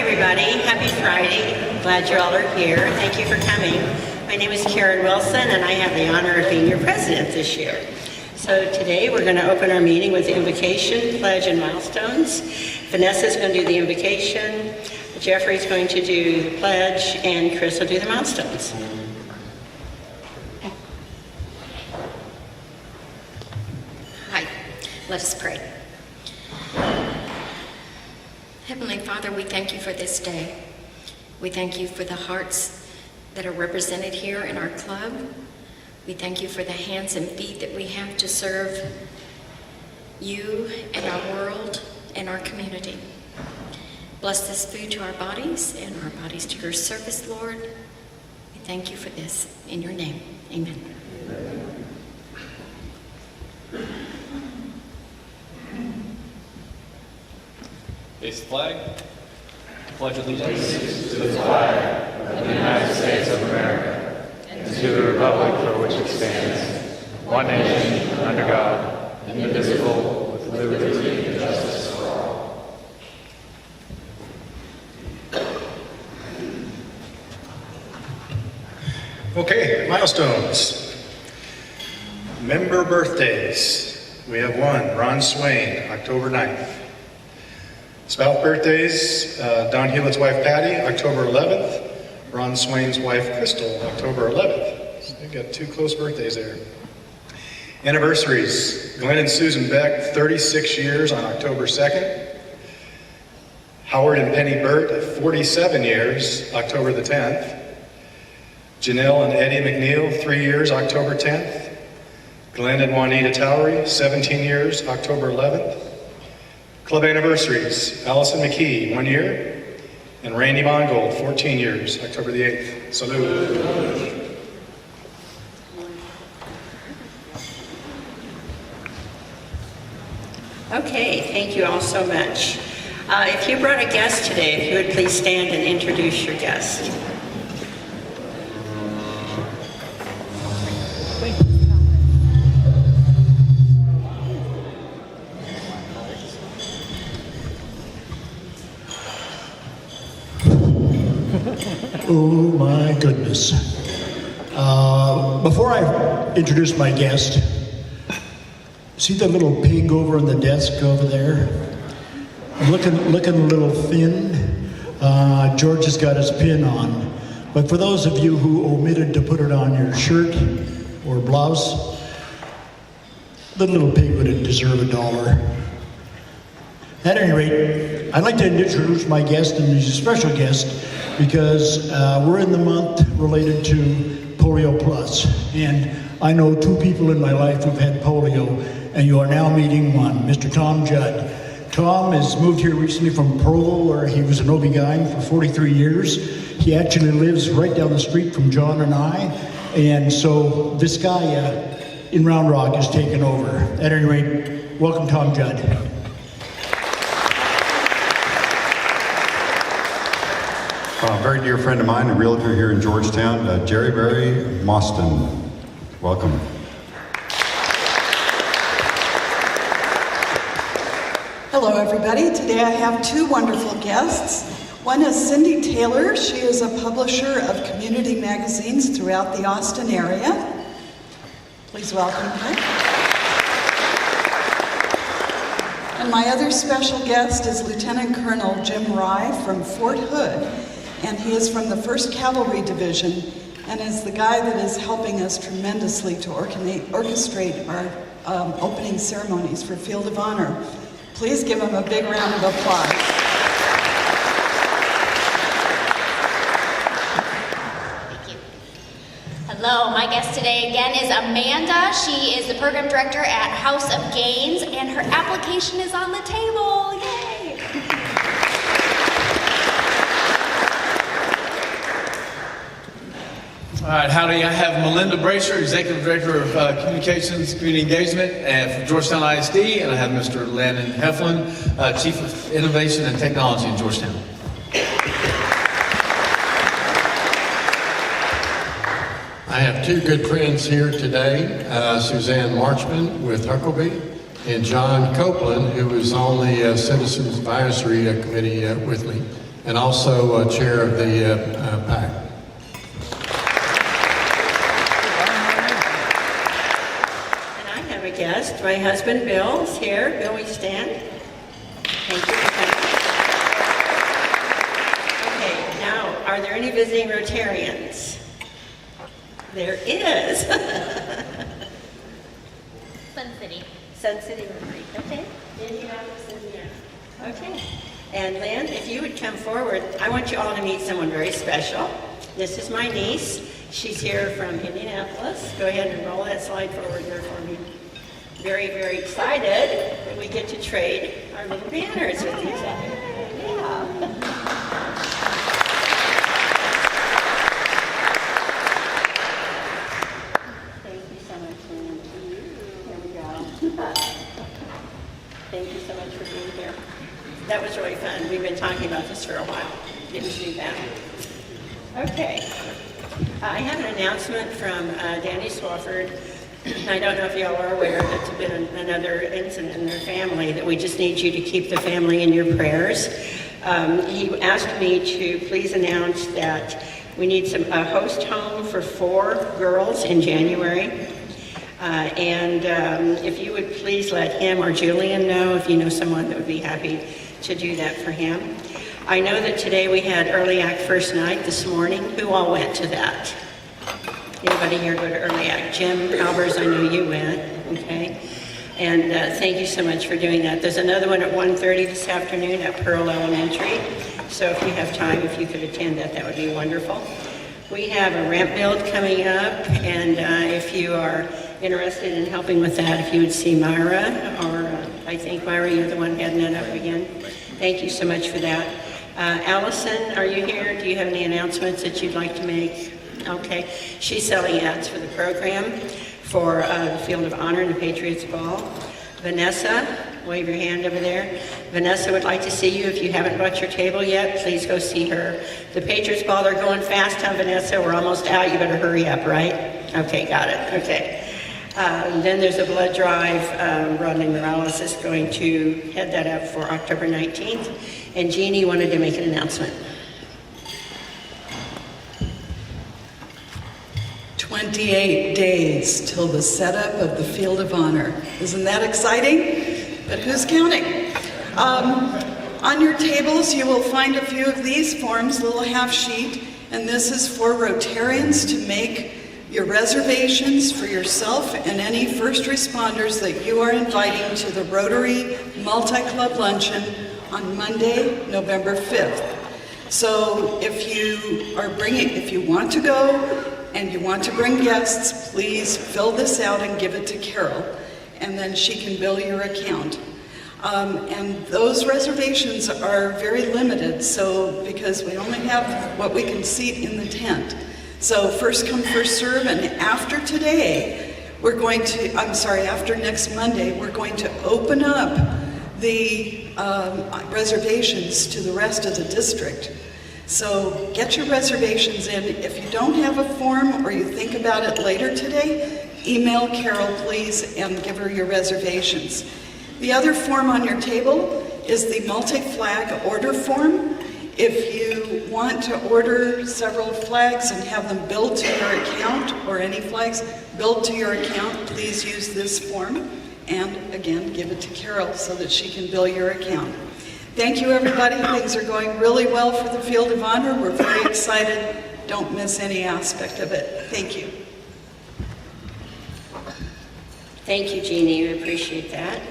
everybody. Happy Friday. Glad you all are here. Thank you for coming. My name is Karen Wilson, and I have the honor of being your president this year. So today we're going to open our meeting with the invocation, pledge, and milestones. Vanessa's going to do the invocation, Jeffrey's going to do the pledge, and Chris will do the milestones. Hi, let us pray. Heavenly Father, we thank you for this day. We thank you for the hearts that are represented here in our club. We thank you for the hands and feet that we have to serve you and our world and our community. Bless this food to our bodies and our bodies to your service, Lord. We thank you for this. In your name, amen. Face the flag. Pledge allegiance to the flag of the United States of America and to the republic for which it stands, one nation, under God, indivisible, with liberty and justice for all. Okay, milestones. Member birthdays. We have one, Ron Swain, October 9th. Spouse birthdays, Don Hewlett's wife Patty, October 11th. Ron Swain's wife Crystal, October 11th. So they've got two close birthdays there. Anniversaries, Glenn and Susan Beck, 36 years on October 2nd. Howard and Penny Burt, 47 years, October the 10th. Janelle and Eddie McNeil, 3 years, October 10th. Glenn and Juanita Towery, 17 years, October 11th. Club anniversaries, Allison McKee, 1 year, and Randy Mongold, 14 years, October the 8th. Salute. Okay, thank you all so much. If you brought a guest today, if you would please stand and introduce your guest. Oh my goodness. Before I introduce my guest, see the little pig over on the desk over there? Looking a little thin. George has got his pin on. But for those of you who omitted to put it on your shirt or blouse, the little pig would deserve $1. At any rate, I'd like to introduce my guest, and he's a special guest because we're in the month related to Polio Plus. And I know two people in my life who've had polio, and you are now meeting one, Mr. Tom Judd. Tom has moved here recently from Provo, where he was an OB-GYN for 43 years. He actually lives right down the street from John and I. And so this guy in Round Rock has taken over. At any rate, welcome Tom Judd. A very dear friend of mine, a realtor here in Georgetown, Jerry Berry Mostyn. Welcome. Hello, everybody. Today I have two wonderful guests. One is Cindy Taylor. She is a publisher of community magazines throughout the Austin area. Please welcome her. And my other special guest is Lieutenant Colonel Jim Rye from Fort Hood. And he is from the 1st Cavalry Division and is the guy that is helping us tremendously to orchestrate our opening ceremonies for Field of Honor. Please give him a big round of applause. Thank you. Hello, my guest today again is Amanda. She is the program director at House of Gains, and her application is on the table. Yay! All right, howdy. I have Melinda Bracer, Executive Director of Communications, Community Engagement for Georgetown ISD, and I have Mr. Landon Heflin, Chief of Innovation and Technology in Georgetown. I have two good friends here today, Suzanne Marchman with Huckabee, and John Copeland, who is on the Citizens Advisory Committee with me. and also chair of the PAC. And I have a guest. My husband, Bill, is here. Bill, will you stand? Thank you for coming. Okay, now, are there any visiting Rotarians? There is. Sun City. Sun City Rotary. Okay. Indianapolis, Indiana. Okay. And Lynn, if you would come forward, I want you all to meet someone very special. This is my niece. She's here from Indianapolis. Go ahead and roll that slide forward there for me. Very, very excited that we get to trade our little banners with each other. Yeah. Thank you so much, Lynn. Here we go. Thank you so much for being here. That was really fun. We've been talking about this for a while. Getting to do that. Okay. I have an announcement from Danny Swafford. I don't know if y'all are aware that there's been another incident in their family that we just need you to keep the family in your prayers. He asked me to please announce that we need a host home for 4 girls in January. If you would please let him or Julian know if you know someone that would be happy to do that for him. I know that today we had Early Act First Night this morning. Who all went to that? Anybody here go to Early Act? Jim Albers, I know you went, okay? And thank you so much for doing that. There's another one at 1:30 this afternoon at Pearl Elementary. So if you have time, if you could attend that, that would be wonderful. We have a ramp build coming up, and if you are interested in helping with that, if you would see Myra, or I think Myra, you're the one heading it up again. Thank you so much for that. Allison, are you here? Do you have any announcements that you'd like to make? Okay. She's selling ads for the program for the Field of Honor and the Patriots Ball. Vanessa, wave your hand over there. Vanessa would like to see you. If you haven't bought your table yet, please go see her. The Patriots Ball, they're going fast, huh, Vanessa? We're almost out. You better hurry up, right? Okay, got it. Okay. Then there's a blood drive. Rodney Morales is going to head that up for October 19th. And Jeannie wanted to make an announcement. 28 days till the setup of the Field of Honor. Isn't that exciting? But who's counting? On your tables, you will find a few of these forms, little half sheet, and this is for Rotarians to make your reservations for yourself and any first responders that you are inviting to the Rotary Multi-Club Luncheon on Monday, November 5th. So if you want to go and you want to bring guests, please fill this out and give it to Carol, and then she can bill your account. And those reservations are very limited, so because we only have what we can seat in the tent. So first come, first serve, and after today, after next Monday, we're going to open up the reservations to the rest of the district. So get your reservations in. If you don't have a form or you think about it later today, email Carol, please, and give her your reservations. The other form on your table is the multi-flag order form. If you want to order several flags and have them billed to your account, or any flags billed to your account, please use this form. And again, give it to Carol so that she can bill your account. Thank you, everybody. Things are going really well for the Field of Honor. We're very excited. Don't miss any aspect of it. Thank you. Thank you, Jeannie. We appreciate that.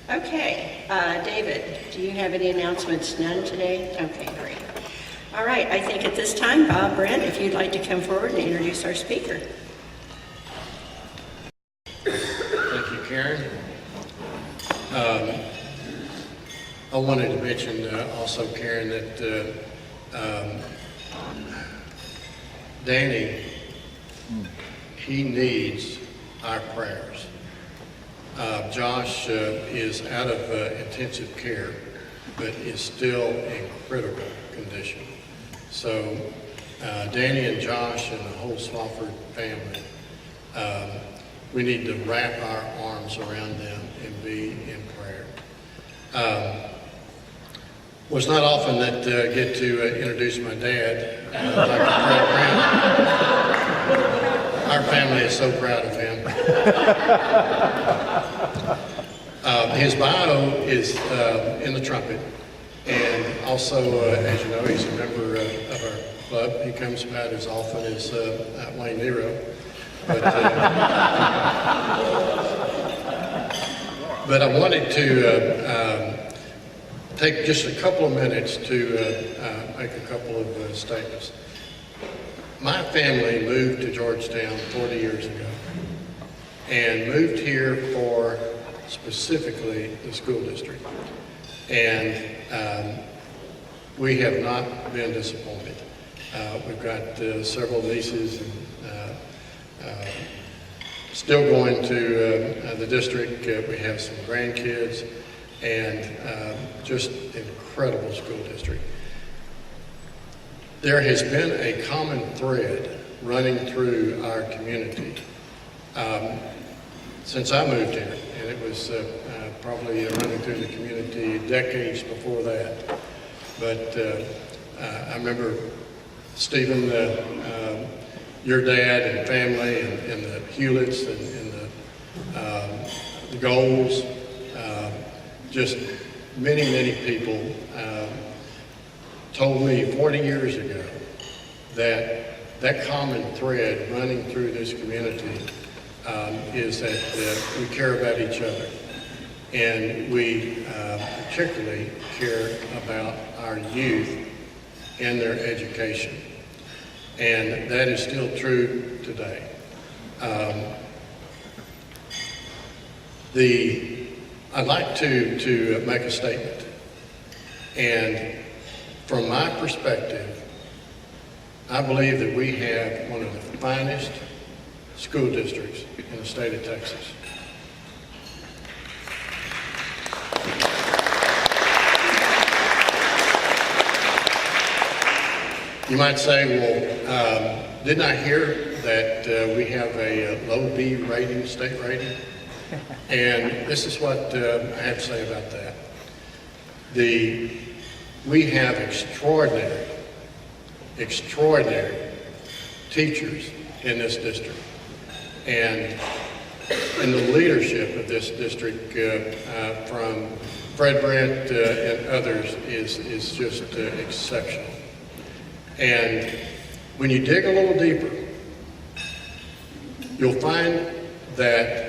Okay, David, do you have any announcements? None today? Okay, great. All right, I think at this time, Bob, Brent, if you'd like to come forward and introduce our speaker. Thank you, Karen. I wanted to mention also, Karen, that Danny, he needs our prayers. Josh is out of intensive care, but is still in critical condition. So Danny and Josh and the whole Swafford family, we need to wrap our arms around them and be in prayer. Well, it's not often that I get to introduce my dad, Dr. Brent. Our family is so proud of him. His bio is in the trumpet, and also, as you know, he's a member of our club. He comes about as often as Wayne Nero. But I wanted to take just a couple of minutes to make a couple of statements. My family moved to Georgetown 40 years ago and moved here for specifically the school district. And we have not been disappointed. We've got several nieces and still going to the district. We have some grandkids and just incredible school district. There has been a common thread running through our community since I moved here, and it was probably running through the community decades before that. But I remember Stephen, your dad and family, and the Hewletts and the Goals, just many, many people told me 40 years ago that common thread running through this community is that we care about each other. And we particularly care about our youth and their education. And that is still true today. I'd like to make a statement. And from my perspective, I believe that we have one of the finest school districts in the state of Texas. You might say, well, didn't I hear that we have a low B rating, state rating? And this is what I have to say about that. We have extraordinary teachers in this district. And in the leadership of this district, from Fred Brent and others, is just exceptional. And when you dig a little deeper, you'll find that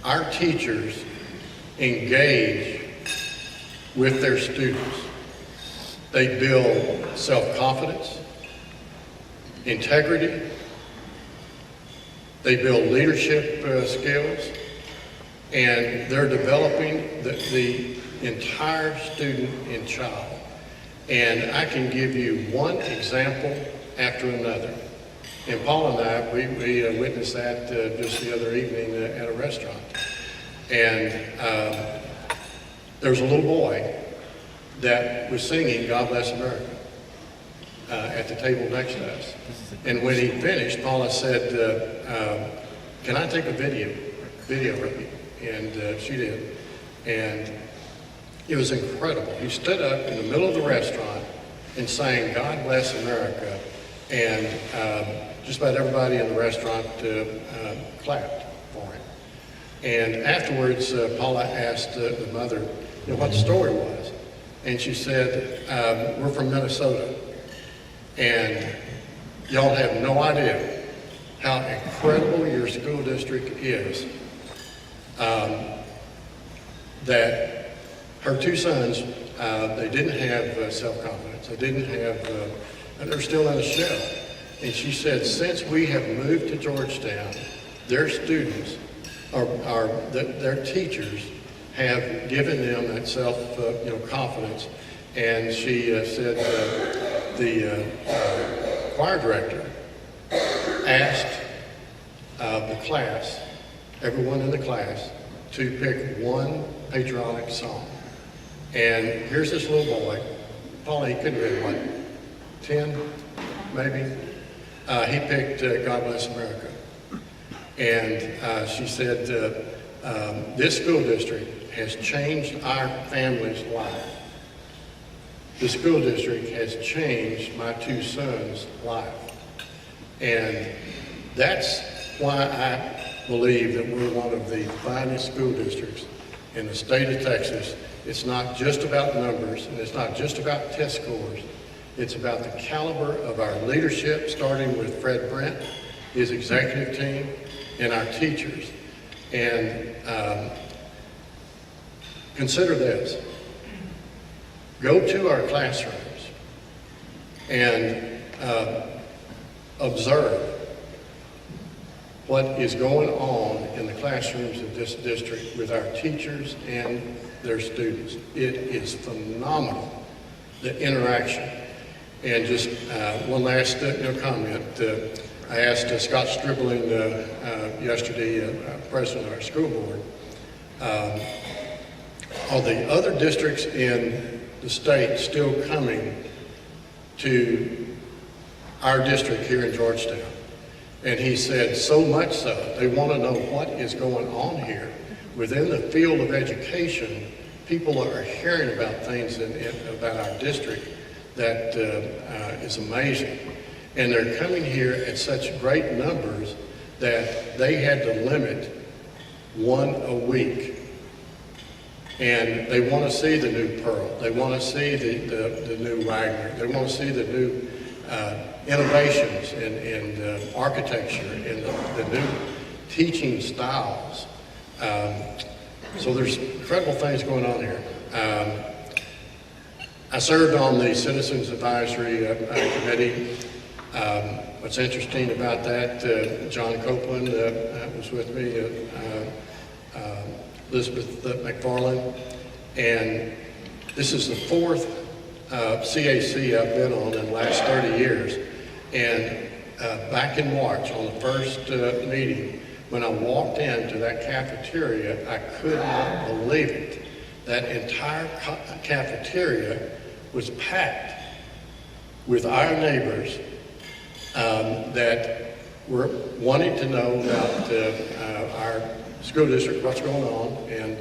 our teachers engage with their students. They build self-confidence, integrity, they build leadership skills, and they're developing the entire student and child. And I can give you one example after another. And Paul and I, we witnessed that just the other evening at a restaurant. And there was a little boy that was singing "God Bless America" at the table next to us. And when he finished, Paula said, "Can I take a video of you?" And she did. And it was incredible. He stood up in the middle of the restaurant and sang "God Bless America," and just about everybody in the restaurant clapped for him. And afterwards, Paula asked the mother what the story was. And she said, "We're from Minnesota, and y'all have no idea how incredible your school district is, that her two sons, they didn't have self-confidence. They didn't have, they're still in a shell." And she said, since we have moved to Georgetown, their students, their teachers have given them that confidence. And she said the choir director asked the class, everyone in the class, to pick one patriotic song. And here's this little boy, Paul, he couldn't have been, 10, maybe? He picked "God Bless America." And she said, this school district has changed our family's life. the school district has changed my two sons' life. And that's why I believe that we're one of the finest school districts in the state of Texas. It's not just about numbers, and it's not just about test scores. It's about the caliber of our leadership, starting with Fred Brent, his executive team, and our teachers. And consider this. Go to our classrooms and observe what is going on in the classrooms of this district with our teachers and their students. It is phenomenal, the interaction. And just one last comment. I asked Scott Stribling yesterday, president of our school board, are the other districts in the state still coming to our district here in Georgetown? And he said, so much so, they want to know what is going on here. Within the field of education, people are hearing about things about our district that is amazing. And they're coming here at such great numbers that they had to limit one a week. And they want to see the new Pearl. They want to see the new Wagner. They want to see the new innovations in architecture and the new teaching styles. So there's incredible things going on here. I served on the Citizens Advisory Committee. What's interesting about that, John Copeland was with me, Elizabeth McFarland, and this is the fourth CAC I've been on in the last 30 years. And back in March, on the first meeting, when I walked into that cafeteria, I could not believe it. That entire cafeteria was packed with our neighbors that were wanting to know about our school district, what's going on, and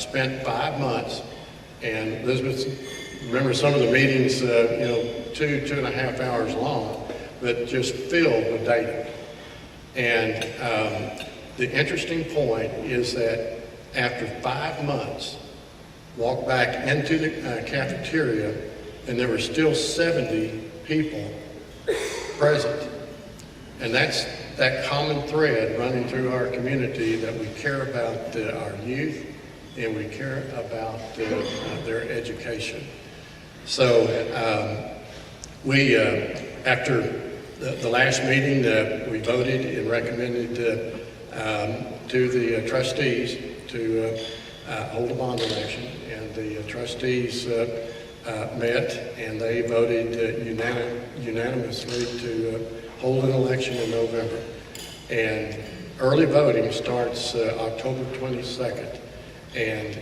spent 5 months. And Elizabeth, remember some of the meetings, 2.5 hours long, but just filled with data. And the interesting point is that after 5 months, walked back into the cafeteria, and there were still 70 people present. And that's that common thread running through our community, that we care about our youth and we care about their education. So we, after the last meeting, we voted and recommended to the trustees to hold a bond election, and the trustees met and they voted unanimously to hold an election in November. And early voting starts October 22nd, and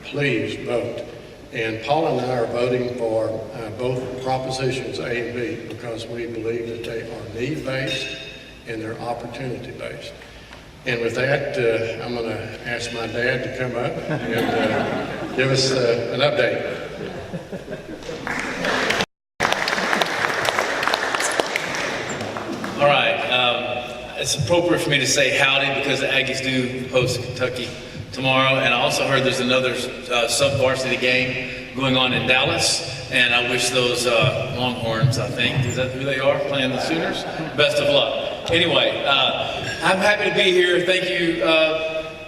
please vote. And Paul and I are voting for both propositions A and B because we believe that they are need-based and they're opportunity-based. And with that, I'm going to ask my dad to come up and give us an update. All right. It's appropriate for me to say howdy because the Aggies do host Kentucky tomorrow. And I also heard there's another sub-varsity game going on in Dallas. And I wish those Longhorns, I think, is that who they are, playing the Sooners? Best of luck. Anyway, I'm happy to be here. Thank you,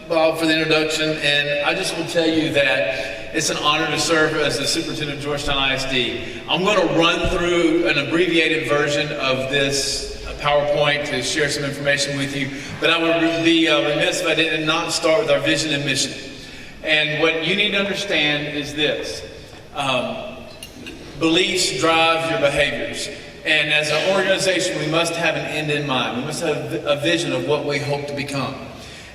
Bob, for the introduction. And I just will tell you that it's an honor to serve as the superintendent of Georgetown ISD. I'm going to run through an abbreviated version of this PowerPoint to share some information with you. But I would be remiss if I did not start with our vision and mission. And what you need to understand is this. Beliefs drive your behaviors. And as an organization, we must have an end in mind. We must have a vision of what we hope to become.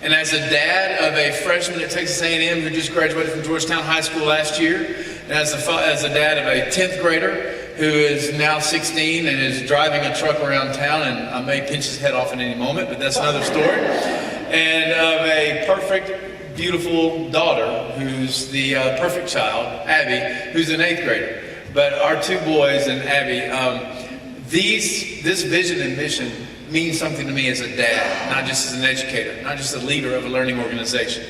And as a dad of a freshman at Texas A&M who just graduated from Georgetown High School last year, and as a dad of a 10th grader who is now 16 and is driving a truck around town, and I may pinch his head off at any moment, but that's another story, and of a perfect beautiful daughter, who's the perfect child, Abby, who's an 8th grader. But our 2 boys and Abby, this vision and mission means something to me as a dad, not just as an educator, not just a leader of a learning organization.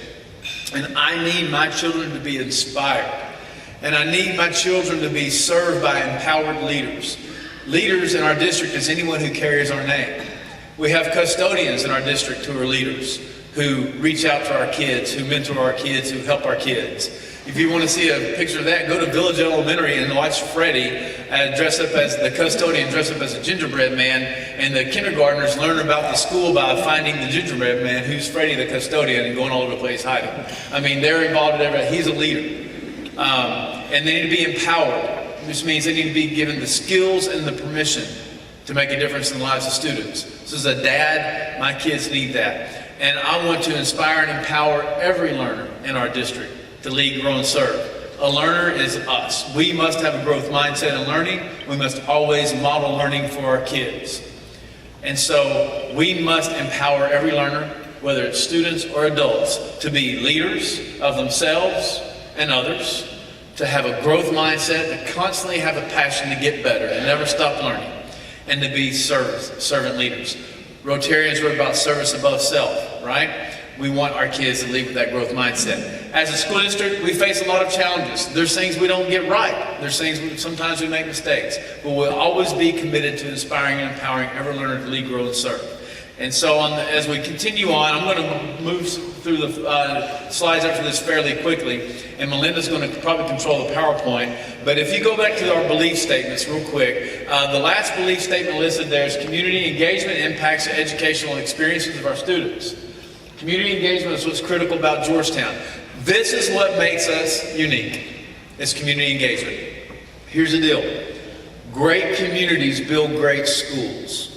And I need my children to be inspired. And I need my children to be served by empowered leaders. Leaders in our district is anyone who carries our name. We have custodians in our district who are leaders, who reach out to our kids, who mentor our kids, who help our kids. If you want to see a picture of that, go to Village Elementary and watch Freddie dress up as the custodian, dress up as a gingerbread man, and the kindergartners learn about the school by finding the gingerbread man, who's Freddie the custodian, and going all over the place hiding. I mean, they're involved in everything. He's a leader. And they need to be empowered, which means they need to be given the skills and the permission to make a difference in the lives of students. So as a dad, my kids need that. And I want to inspire and empower every learner in our district to lead, grow, and serve. A learner is us. We must have a growth mindset in learning. We must always model learning for our kids. And so we must empower every learner, whether it's students or adults, to be leaders of themselves and others, to have a growth mindset, to constantly have a passion to get better and never stop learning, and to be servant leaders. Rotarians are about service above self, right? We want our kids to lead with that growth mindset. As a school district, we face a lot of challenges. There's things we don't get right. There's things sometimes we make mistakes. But we'll always be committed to inspiring and empowering every learner to lead, grow, and serve. And so as we continue on, I'm going to move through the slides after this fairly quickly, and Melinda's going to probably control the PowerPoint. But if you go back to our belief statements real quick, the last belief statement listed there is community engagement impacts the educational experiences of our students. Community engagement is what's critical about Georgetown. This is what makes us unique, is community engagement. Here's the deal. Great communities build great schools.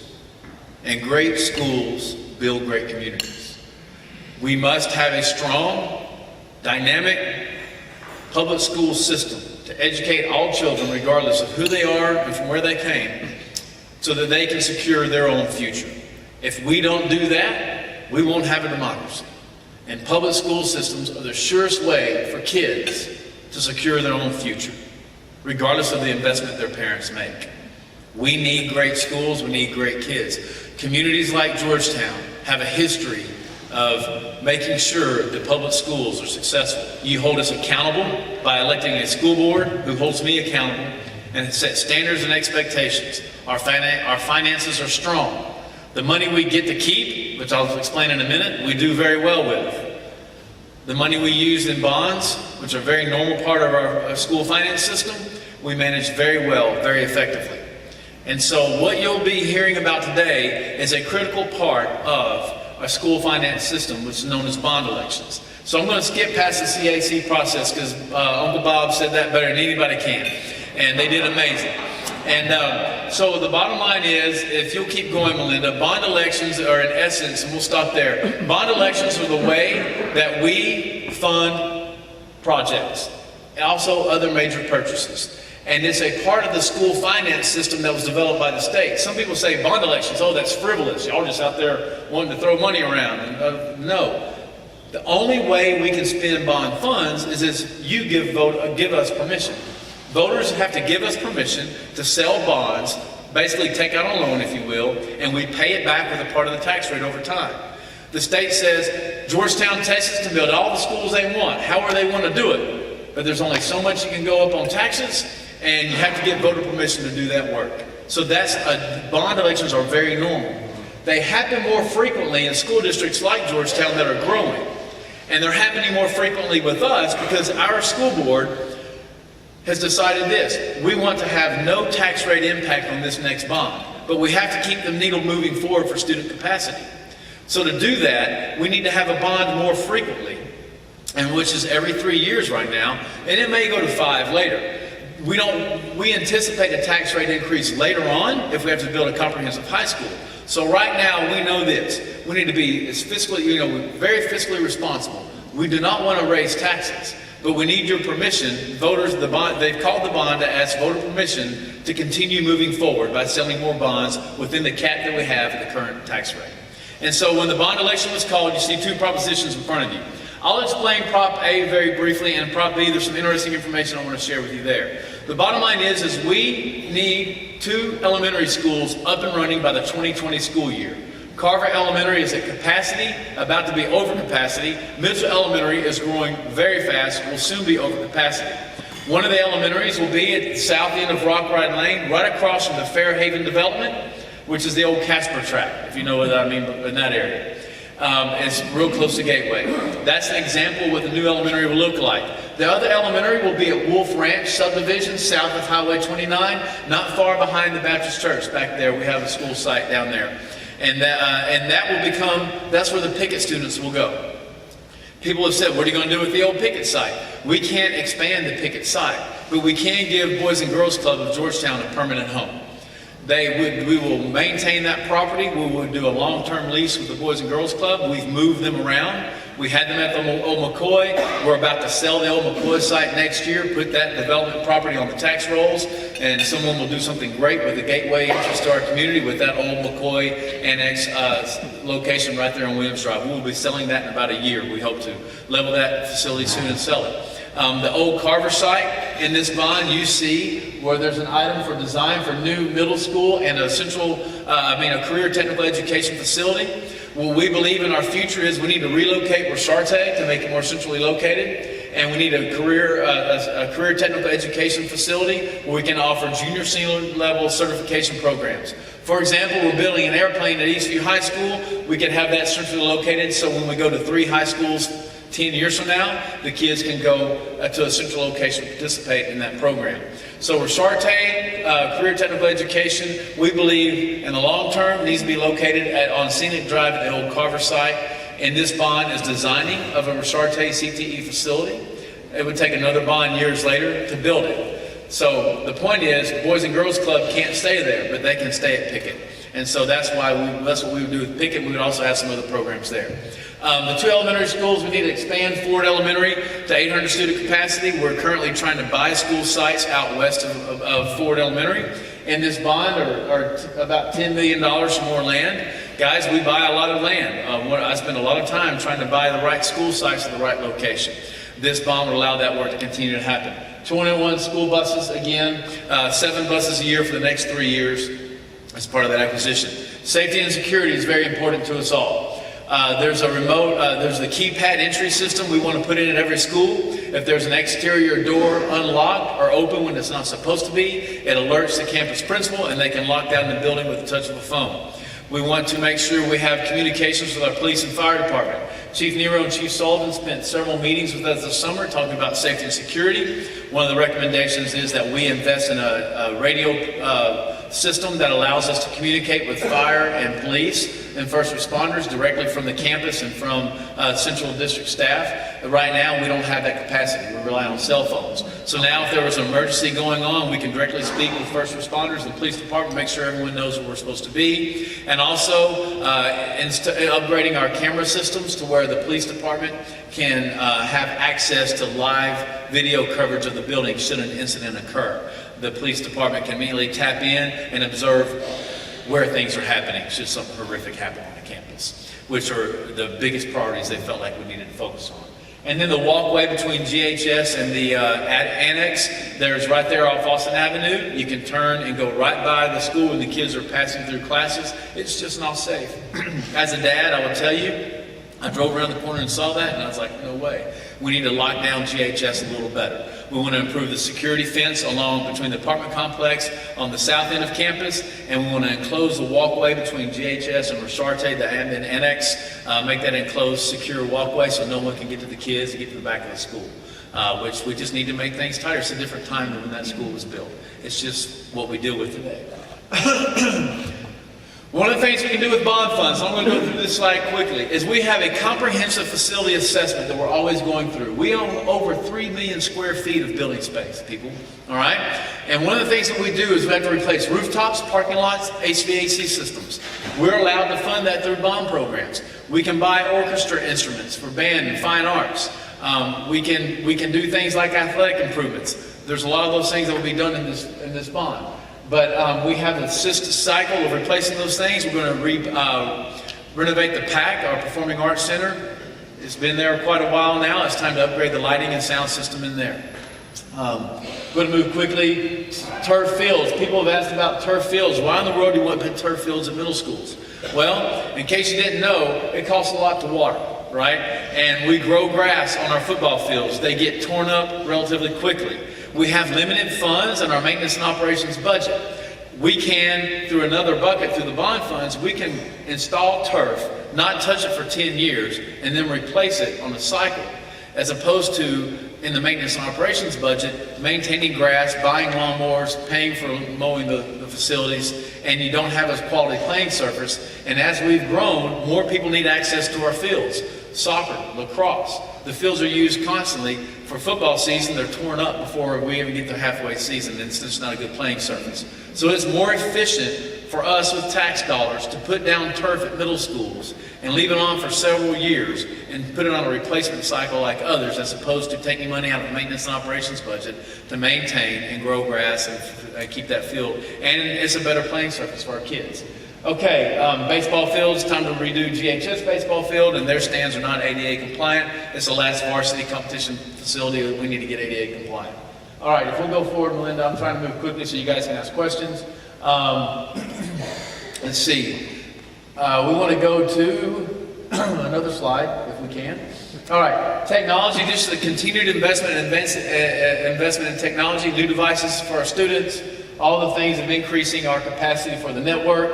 And great schools build great communities. We must have a strong, dynamic public school system to educate all children regardless of who they are and from where they came, so that they can secure their own future. If we don't do that, we won't have a democracy. And public school systems are the surest way for kids to secure their own future, regardless of the investment their parents make. We need great schools, we need great kids. Communities like Georgetown have a history of making sure that public schools are successful. You hold us accountable by electing a school board who holds me accountable and sets standards and expectations. Our finances are strong. The money we get to keep, which I'll explain in a minute, we do very well with. The money we use in bonds, which are a very normal part of our school finance system, we manage very well, very effectively. And so what you'll be hearing about today is a critical part of our school finance system, which is known as bond elections. So I'm going to skip past the CAC process because Uncle Bob said that better than anybody can. And they did amazing. And so the bottom line is, if you'll keep going, Melinda, bond elections are in essence, and we'll stop there, bond elections are the way that we fund projects, and also other major purchases. And it's a part of the school finance system that was developed by the state. Some people say bond elections, oh, that's frivolous. Y'all just out there wanting to throw money around. And, no. The only way we can spend bond funds is if you give us permission. Voters have to give us permission to sell bonds, basically take out a loan, if you will, and we pay it back with a part of the tax rate over time. The state says Georgetown, Texas can build all the schools they want, however they want to do it. But there's only so much you can go up on taxes, and you have to get voter permission to do that work. So bond elections are very normal. They happen more frequently in school districts like Georgetown that are growing. And they're happening more frequently with us because our school board has decided this. We want to have no tax rate impact on this next bond, but we have to keep the needle moving forward for student capacity. So to do that, we need to have a bond more frequently, and which is every 3 years right now, and it may go to 5 later. We anticipate a tax rate increase later on if we have to build a comprehensive high school. So right now we know this. We need to be very fiscally responsible. We do not want to raise taxes, but we need your permission. Voters, they've called the bond to ask voter permission to continue moving forward by selling more bonds within the cap that we have at the current tax rate. And so when the bond election was called, you see 2 propositions in front of you. I'll explain Prop A very briefly, and Prop B, there's some interesting information I want to share with you there. The bottom line is we need 2 elementary schools up and running by the 2020 school year. Carver Elementary is at capacity, about to be over capacity. Mitchell Elementary is growing very fast, will soon be over capacity. One of the elementaries will be at the south end of Rockride Lane, right across from the Fairhaven development, which is the old Casper track, if you know what I mean in that area. It's real close to Gateway. That's an example of what the new elementary will look like. The other elementary will be at Wolf Ranch subdivision, south of Highway 29, not far behind the Baptist Church. Back there, we have a school site down there. And that will become, that's where the Pickett students will go. People have said, what are you going to do with the old Pickett site? We can't expand the Pickett site, but we can give Boys and Girls Club of Georgetown a permanent home. We will maintain that property. We will do a long-term lease with the Boys and Girls Club. We've moved them around. We had them at the old McCoy. We're about to sell the old McCoy site next year, put that development property on the tax rolls, and someone will do something great with the gateway interest to our community with that old McCoy Annex location right there on Williams Drive. We will be selling that in about a year. We hope to level that facility soon and sell it. The old Carver site, in this bond you see where there's an item for design for new middle school and a career technical education facility. What we believe in our future is we need to relocate Rosarte to make it more centrally located, and we need a career technical education facility where we can offer junior senior level certification programs. For example, we're building an airplane at Eastview High School. We can have that centrally located so when we go to 3 high schools 10 years from now, the kids can go to a central location to participate in that program. So Rosarte, career technical education, we believe in the long term needs to be located on Scenic Drive at the old Carver site. And this bond is designing of a Rosarte CTE facility. It would take another bond years later to build it. So the point is, Boys and Girls Club can't stay there, but they can stay at Pickett. And so that's what we would do with Pickett. We would also have some other programs there. The 2 elementary schools, we need to expand Ford Elementary to 800 student capacity. We're currently trying to buy school sites out west of Ford Elementary. In this bond are about $10 million for more land. Guys, we buy a lot of land. I spend a lot of time trying to buy the right school sites at the right location. This bond will allow that work to continue to happen. 21 school buses, again, 7 buses a year for the next 3 years as part of that acquisition. Safety and security is very important to us all. There's a remote, there's the keypad entry system we want to put in at every school. If there's an exterior door unlocked or open when it's not supposed to be, it alerts the campus principal and they can lock down the building with the touch of a phone. We want to make sure we have communications with our police and fire department. Chief Nero and Chief Sullivan spent several meetings with us this summer talking about safety and security. One of the recommendations is that we invest in a radio system that allows us to communicate with fire and police and first responders directly from the campus and from central district staff. Right now, we don't have that capacity. We rely on cell phones. So now if there was an emergency going on, we can directly speak with first responders and the police department, make sure everyone knows where we're supposed to be. And also upgrading our camera systems to where the police department can have access to live video coverage of the building should an incident occur. The police department can immediately tap in and observe where things are happening should something horrific happen on the campus, which are the biggest priorities they felt like we needed to focus on. And then the walkway between GHS and the annex, there's right there off Austin Avenue. You can turn and go right by the school when the kids are passing through classes. It's just not safe. As a dad, I will tell you, I drove around the corner and saw that, and I was like, no way. We need to lock down GHS a little better. We want to improve the security fence along between the apartment complex on the south end of campus, and we want to enclose the walkway between GHS and Rosarte, the annex, make that enclosed, secure walkway so no one can get to the kids and get to the back of the school, which we just need to make things tighter. It's a different time than when that school was built. It's just what we deal with today. One of the things we can do with bond funds, I'm going to go through this slide quickly, is we have a comprehensive facility assessment that we're always going through. We own over 3 million square feet of building space, people, all right? And one of the things that we do is we have to replace rooftops, parking lots, HVAC systems. We're allowed to fund that through bond programs. We can buy orchestra instruments for band and fine arts. We can do things like athletic improvements. There's a lot of those things that will be done in this bond. But we have a cycle of replacing those things. We're going to renovate the PAC, our Performing Arts Center. It's been there quite a while now. It's time to upgrade the lighting and sound system in there. Going to move quickly. Turf fields. People have asked about turf fields. Why in the world do you want to put turf fields at middle schools? Well, in case you didn't know, it costs a lot to water, right? And we grow grass on our football fields. They get torn up relatively quickly. We have limited funds in our maintenance and operations budget. We can, through another bucket, through the bond funds, we can install turf, not touch it for 10 years, and then replace it on a cycle, as opposed to, in the maintenance and operations budget, maintaining grass, buying lawnmowers, paying for mowing the facilities, and you don't have a quality playing surface. And as we've grown, more people need access to our fields. Soccer, lacrosse. The fields are used constantly. For football season, they're torn up before we even get to halfway season, and it's just not a good playing surface. So it's more efficient for us with tax dollars to put down turf at middle schools and leave it on for several years and put it on a replacement cycle like others, as opposed to taking money out of the maintenance and operations budget to maintain and grow grass and keep that field. And it's a better playing surface for our kids. Okay, baseball fields, time to redo GHS baseball field, and their stands are not ADA compliant. It's the last varsity competition facility that we need to get ADA compliant. All right, if we'll go forward, Melinda, I'm trying to move quickly so you guys can ask questions. Let's see. We want to go to another slide, if we can. All right, technology, just the continued investment in technology, new devices for our students, all the things of increasing our capacity for the network.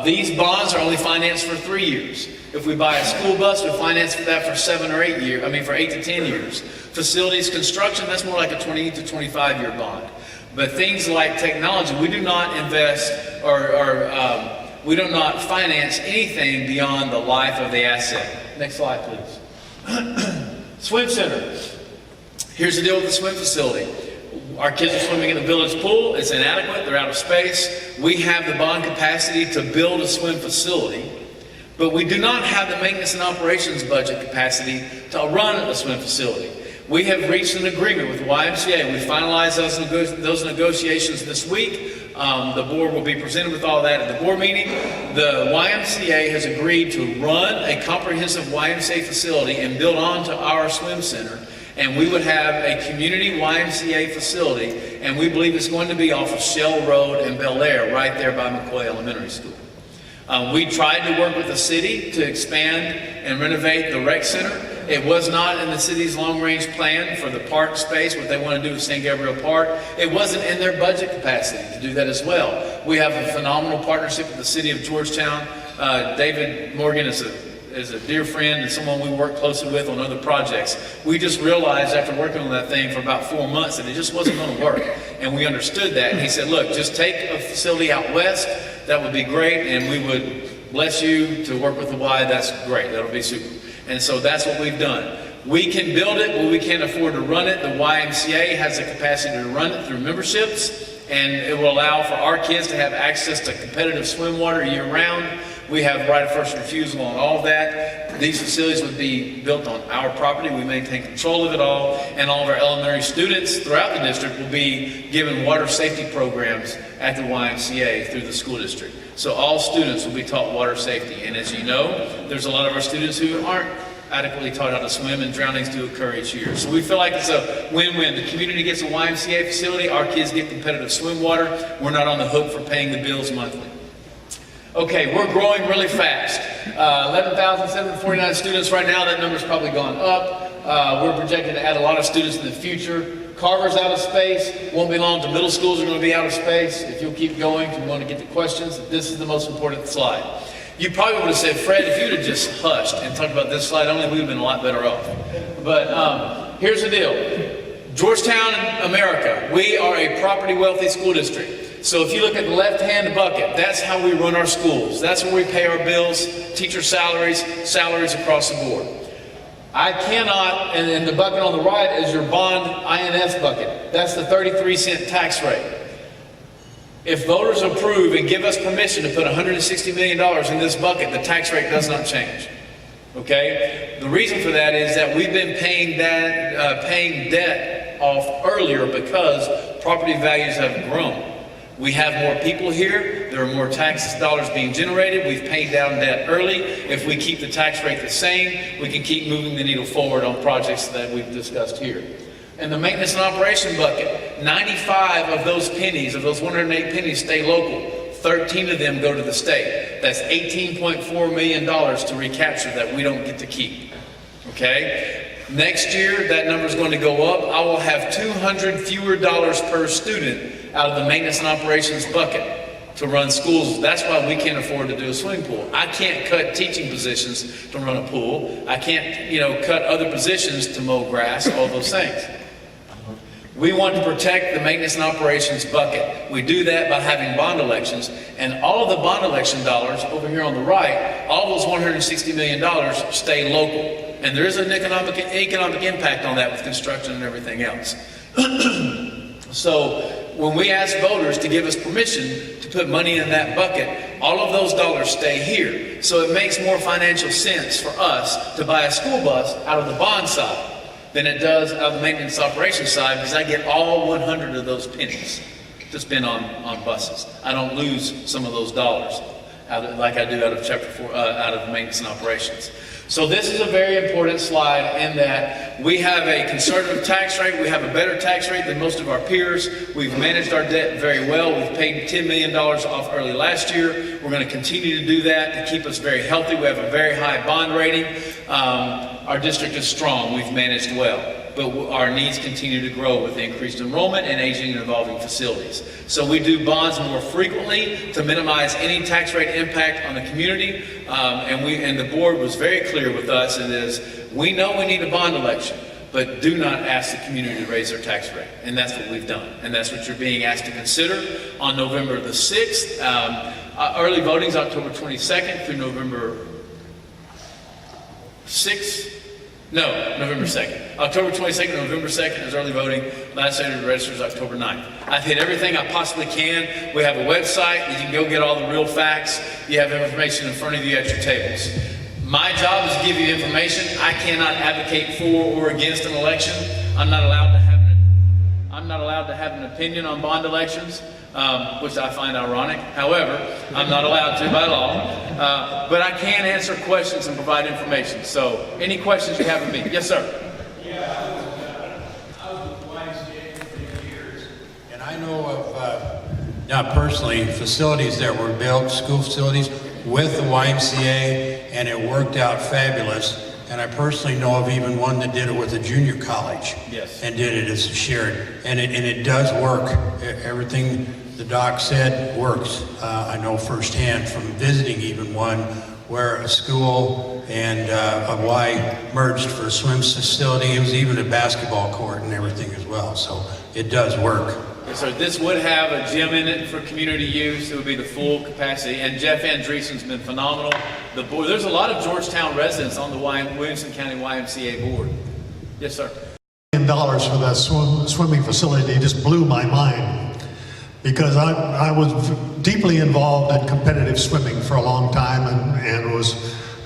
These bonds are only financed for 3 years. If we buy a school bus, we finance that for 7 or 8 years, for 8 to 10 years. Facilities construction, that's more like a 20 to 25-year bond. But things like technology, we do not invest we do not finance anything beyond the life of the asset. Next slide, please. Swim center. Here's the deal with the swim facility. Our kids are swimming in the village pool. It's inadequate. They're out of space. We have the bond capacity to build a swim facility, but we do not have the maintenance and operations budget capacity to run a swim facility. We have reached an agreement with the YMCA. We finalized those negotiations this week. The board will be presented with all that at the board meeting. The YMCA has agreed to run a comprehensive YMCA facility and build onto our swim center. And we would have a community YMCA facility, and we believe it's going to be off of Shell Road and Bel Air, right there by McCoy Elementary School. We tried to work with the city to expand and renovate the rec center. It was not in the city's long-range plan for the park space, what they want to do with St. Gabriel Park. It wasn't in their budget capacity to do that as well. We have a phenomenal partnership with the city of Georgetown. David Morgan is a dear friend and someone we work closely with on other projects. We just realized after working on that thing for about 4 months that it just wasn't going to work. And we understood that. And he said, look, just take a facility out west. That would be great. And we would bless you to work with the Y. That's great. That'll be super. And so that's what we've done. We can build it, but we can't afford to run it. The YMCA has the capacity to run it through memberships. And it will allow for our kids to have access to competitive swim water year round. We have right of first refusal on all of that. These facilities would be built on our property. We maintain control of it all. And all of our elementary students throughout the district will be given water safety programs at the YMCA through the school district. So all students will be taught water safety. And as you know, there's a lot of our students who aren't adequately taught how to swim, and drownings do occur each year. So we feel like it's a win-win. The community gets a YMCA facility. Our kids get competitive swim water. We're not on the hook for paying the bills monthly. Okay, we're growing really fast. 11,749 students right now. That number's probably gone up. We're projected to add a lot of students in the future. Carver's out of space. Won't be long till middle schools are going to be out of space. If you'll keep going, if you want to get the questions, this is the most important slide. You probably would have said, Fred, if you'd have just hushed and talked about this slide only, we would have been a lot better off. But here's the deal. Georgetown, America, we are a property wealthy school district. So if you look at the left-hand bucket, that's how we run our schools. That's where we pay our bills, teacher salaries across the board. I cannot, and the bucket on the right is your bond INS bucket. That's the 33-cent tax rate. If voters approve and give us permission to put $160 million in this bucket, the tax rate does not change. Okay? The reason for that is that we've been paying debt off earlier because property values have grown. We have more people here. There are more tax dollars being generated. We've paid down debt early. If we keep the tax rate the same, we can keep moving the needle forward on projects that we've discussed here. And the maintenance and operation bucket, 95 of those pennies, of those 108 pennies, stay local. 13 of them go to the state. That's $18.4 million to recapture that we don't get to keep. Okay? Next year, that number is going to go up. I will have 200 fewer dollars per student out of the maintenance and operations bucket to run schools. That's why we can't afford to do a swimming pool. I can't cut teaching positions to run a pool. I can't, cut other positions to mow grass, all those things. We want to protect the maintenance and operations bucket. We do that by having bond elections, and all of the bond election dollars over here on the right, all those $160 million stay local. And there is an economic impact on that with construction and everything else. So when we ask voters to give us permission to put money in that bucket, all of those dollars stay here. So it makes more financial sense for us to buy a school bus out of the bond side than it does out of the maintenance operations side, because I get all 100 of those pennies to spend on buses. I don't lose some of those dollars like I do out of Chapter 4, out of maintenance and operations. So this is a very important slide in that we have a conservative tax rate. We have a better tax rate than most of our peers. We've managed our debt very well. We've paid $10 million off early last year. We're going to continue to do that to keep us very healthy. We have a very high bond rating. Our district is strong. We've managed well. But our needs continue to grow with increased enrollment and aging and evolving facilities. So we do bonds more frequently to minimize any tax rate impact on the community. And the board was very clear with us. It is, we know we need a bond election, but do not ask the community to raise their tax rate. And that's what we've done. And that's what you're being asked to consider on November the 6th. Early voting is October 22nd through November 6th. No, November 2nd. October 22nd and November 2nd is early voting. Last day to register is October 9th. I've hit everything I possibly can. We have a website. You can go get all the real facts. You have information in front of you at your tables. My job is to give you information. I cannot advocate for or against an election. I'm not allowed to have an opinion on bond elections, which I find ironic. However, I'm not allowed to by law. But I can answer questions and provide information. So, any questions you have of me? Yes, sir. Yeah, I was with the YMCA for 3 years, and I know of, not personally, facilities that were built, school facilities, with the YMCA, and it worked out fabulous. And I personally know of even one that did it with a junior college. Yes. And did it as a shared. And it does work. Everything the doc said works. I know firsthand from visiting even one where a school and a Y merged for a swim facility. It was even a basketball court and everything as well. So it does work. Yes, sir. This would have a gym in it for community use. It would be the full capacity. And Jeff Andreessen's been phenomenal. The board, there's a lot of Georgetown residents on the Williamson County YMCA board. Yes, sir. $1 million for that swimming facility just blew my mind, because I was deeply involved in competitive swimming for a long time and was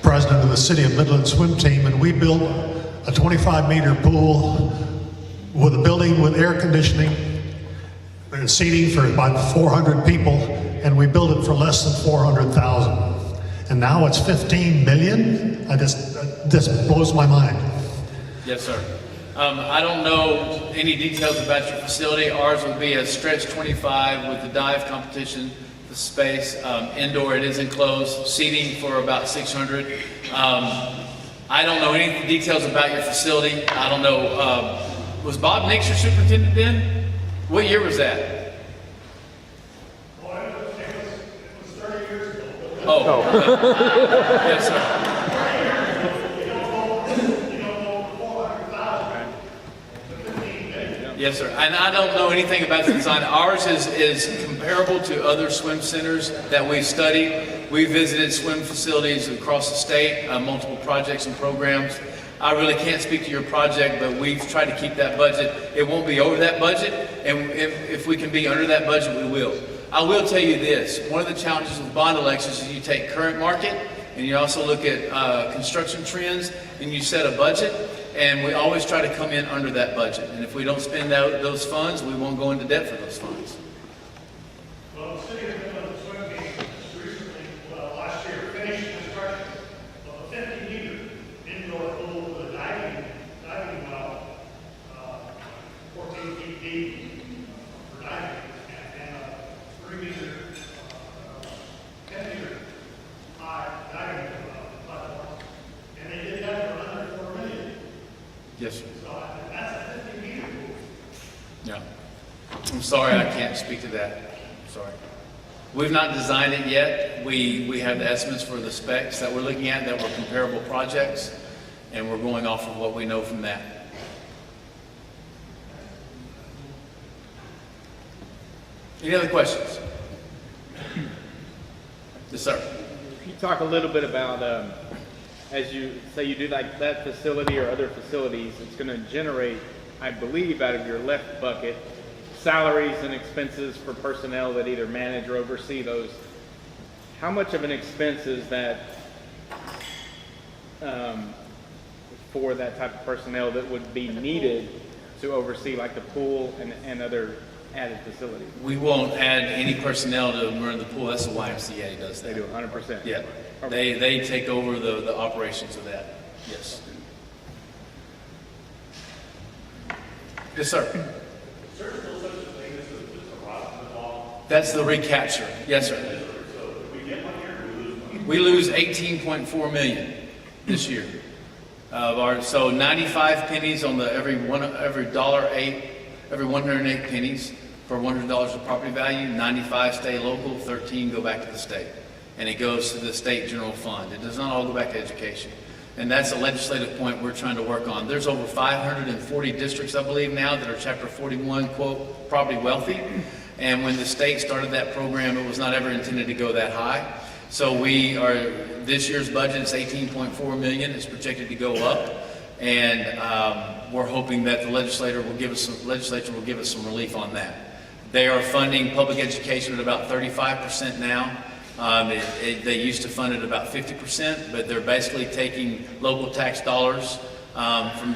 president of the City of Midland swim team, and we built a 25-meter pool with a building with air conditioning and seating for about 400 people, and we built it for less than $400,000. And now it's $15 million. This blows my mind. Yes, sir. I don't know any details about your facility. Ours would be a stretch 25 with the dive competition, the space. Indoor, it is enclosed, seating for about 600. I don't know any details about your facility. I don't know. Was Bob Nix your superintendent then? What year was that? Well, it was 30 years ago. Oh. Yes, sir. Yes, sir. And I don't know anything about the design. Ours is comparable to other swim centers that we've studied. We visited swim facilities across the state, multiple projects and programs. I really can't speak to your project, but we've tried to keep that budget. It won't be over that budget, and if we can be under that budget, we will. I will tell you this. One of the challenges with bond elections is you take current market, and you also look at construction trends, and you set a budget, and we always try to come in under that budget. And if we don't spend those funds, we won't go into debt for those funds. sorry, I can't speak to that. Sorry. We've not designed it yet. We have the estimates for the specs that we're looking at that were comparable projects, and we're going off of what we know from that. Any other questions? Yes, sir. Can you talk a little bit about, as you say you do like that facility or other facilities, it's going to generate, I believe, out of your left bucket, salaries and expenses for personnel that either manage or oversee those. How much of an expense is that for that type of personnel that would be needed to oversee like the pool and other added facilities? We won't add any personnel to run the pool. That's the YMCA does that. They do 100%. Yeah. They take over the operations of that. Yes. Yes, sir. That's the recapture. Yes, sir. We lose 18.4 million this year. So 95 pennies on every $108 pennies for $100 of property value. 95 stay local, 13 go back to the state, and it goes to the state general fund. It does not all go back to education. And that's a legislative point we're trying to work on. There's over 540 districts, I believe now, that are Chapter 41, quote, property wealthy. And when the state started that program, it was not ever intended to go that high. So this year's budget is 18.4 million. It's projected to go up. And we're hoping that the legislature will give us some relief on that. They are funding public education at about 35% now. They used to fund it about 50%, but they're basically taking local tax dollars from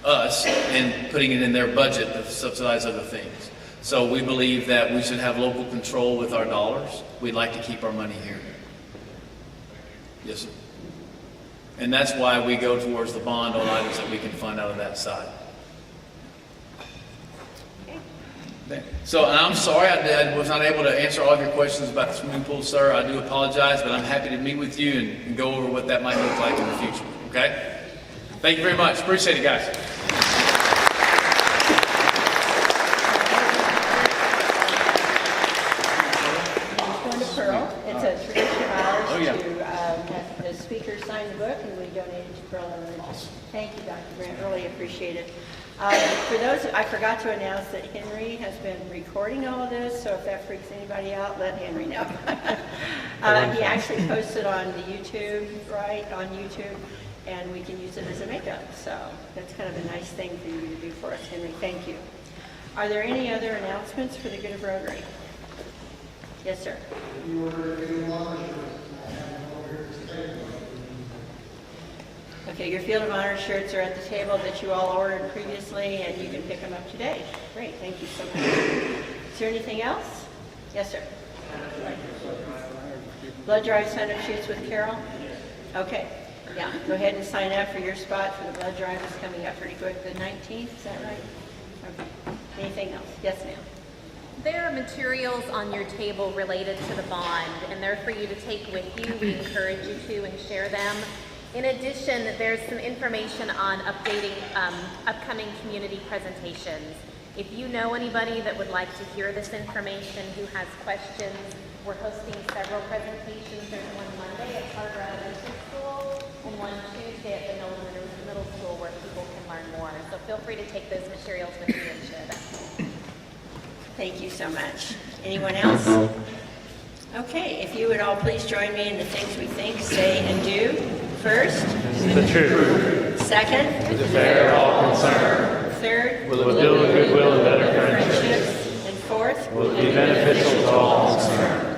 us and putting it in their budget to subsidize other things. So we believe that we should have local control with our dollars. We'd like to keep our money here. Yes, sir. And that's why we go towards the bond on items that we can fund out of that side. So, and I'm sorry I was not able to answer all of your questions about the swimming pool, sir. I do apologize, but I'm happy to meet with you and go over what that might look like in the future, okay? Thank you very much. Appreciate it, guys. It's a tradition of ours Oh, yeah. to have the speaker sign the book, and we donate it to Pearl Elementary. Awesome. Thank you, Dr. Brent. Really appreciate it. For those, I forgot to announce that Henry has been recording all of this, so if that freaks anybody out, let Henry know. He actually posted on the YouTube, right, on YouTube, and we can use it as a makeup. So that's kind of a nice thing for you to do for us, Henry. Thank you. Are there any other announcements for the good of Rotary? Yes, sir. Okay, your Field of Honor shirts are at the table that you all ordered previously, and you can pick them up today. Great, thank you so much. Is there anything else? Yes, sir. Blood drive sign-up sheets with Carol? Okay, yeah, go ahead and sign up for your spot for the blood drive. It's coming up pretty quick, the 19th, is that right? Okay, anything else? Yes, ma'am. There are materials on your table related to the bond, and they're for you to take with you. We encourage you to and share them. In addition, there's some information on updating upcoming community presentations. If you know anybody that would like to hear this information, who has questions, we're hosting several presentations. There's one Monday at Carter Elementary School and one Tuesday at the middle school where people can learn more. So feel free to take those materials with you and share them. Thank you so much. Anyone else? Okay, if you would all please join me in the things we think, say, and do. First, The truth. second, To bear all concern. third, Will build goodwill and better friendships. friendships, and fourth, Will be beneficial to all concerned.